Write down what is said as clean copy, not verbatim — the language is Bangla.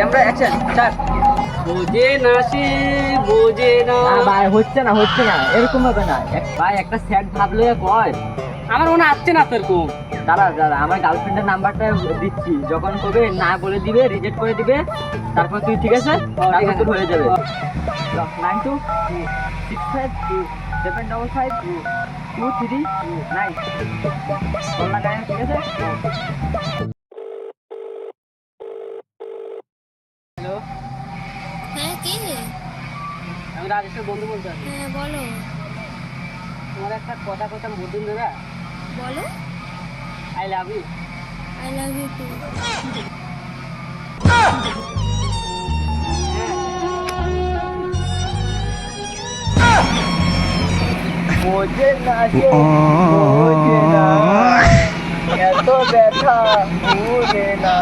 Camera action start. বোঝে না সে বোঝে না। ভাই হচ্ছে না এরকম হবে না ভাই, একটা সেট ভাবলে কয়। আমার মনে আসছে না তোরকম। দাঁড়া আমার গার্লফ্রেন্ডের নাম্বারটা দিচ্ছি, যখন কবে না বলে দিবে, রিজেক্ট করে দিবে, তারপর তুই ঠিক আছে, তারপর তোর হয়ে যাবে। 926527552239 ফোন লাগায়, ঠিক আছে? হ্যালো, হ্যাঁ কে? আমি রাজেশের বন্ধু বলতে আছি। হ্যাঁ বলো। তোমার একটা কথা কথা বলুন দাদা। বলো। I love you. I love you too. বোঝে না সে বোঝে না, এত ব্যথা ভুলে না।